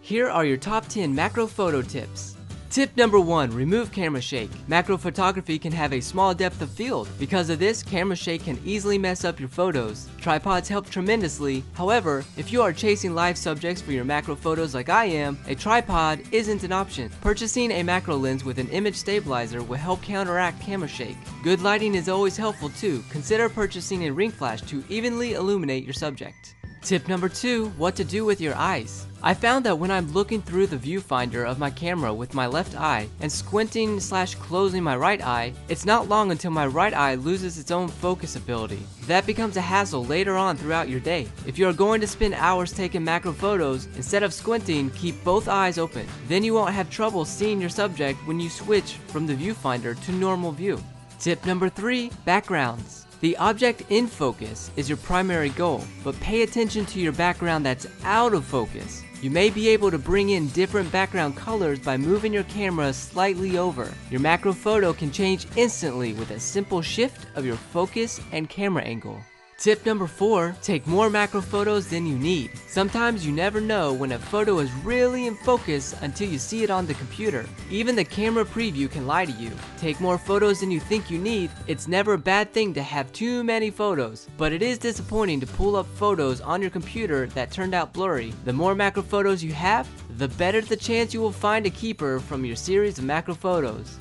Here are your top 10 macro photo tips. Tip number 1, remove camera shake. Macro photography can have a small depth of field. Because of this, camera shake can easily mess up your photos. Tripods help tremendously. However, if you are chasing live subjects for your macro photos like I am, a tripod isn't an option. Purchasing a macro lens with an image stabilizer will help counteract camera shake. Good lighting is always helpful too. Consider purchasing a ring flash to evenly illuminate your subject. Tip number 2, what to do with your eyes. I found that when I'm looking through the viewfinder of my camera with my left eye and squinting/closing my right eye, it's not long until my right eye loses its own focus ability. That becomes a hassle later on throughout your day. If you are going to spend hours taking macro photos, instead of squinting, keep both eyes open. Then you won't have trouble seeing your subject when you switch from the viewfinder to normal view. Tip number 3, backgrounds. The object in focus is your primary goal, but pay attention to your background that's out of focus. You may be able to bring in different background colors by moving your camera slightly over. Your macro photo can change instantly with a simple shift of your focus and camera angle. Tip number 4, take more macro photos than you need. Sometimes you never know when a photo is really in focus until you see it on the computer. Even the camera preview can lie to you. Take more photos than you think you need. It's never a bad thing to have too many photos, but it is disappointing to pull up photos on your computer that turned out blurry. The more macro photos you have, the better the chance you will find a keeper from your series of macro photos.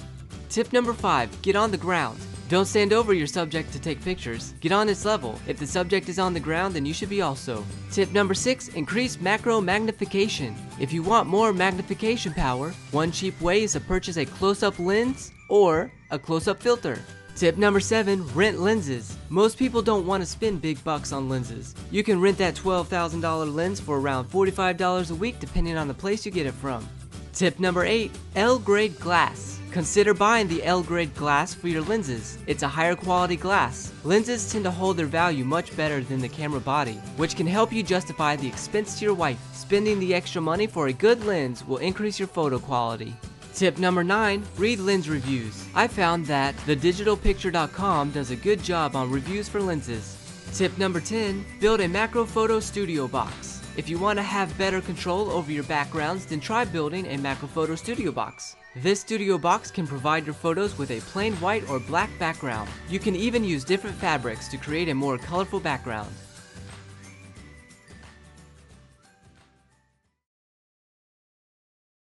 Tip number 5, get on the ground. Don't stand over your subject to take pictures. Get on its level. If the subject is on the ground, then you should be also. Tip number 6, increase macro magnification. If you want more magnification power, one cheap way is to purchase a close-up lens or a close-up filter. Tip number 7, rent lenses. Most people don't want to spend big bucks on lenses. You can rent that $12,000 lens for around $45 a week depending on the place you get it from. Tip number 8, L-grade glass. Consider buying the L-grade glass for your lenses. It's a higher quality glass. Lenses tend to hold their value much better than the camera body, which can help you justify the expense to your wife. Spending the extra money for a good lens will increase your photo quality. Tip number 9, read lens reviews. I found that thedigitalpicture.com does a good job on reviews for lenses. Tip number 10, build a macro photo studio box. If you want to have better control over your backgrounds, then try building a macro photo studio box. This studio box can provide your photos with a plain white or black background. You can even use different fabrics to create a more colorful background.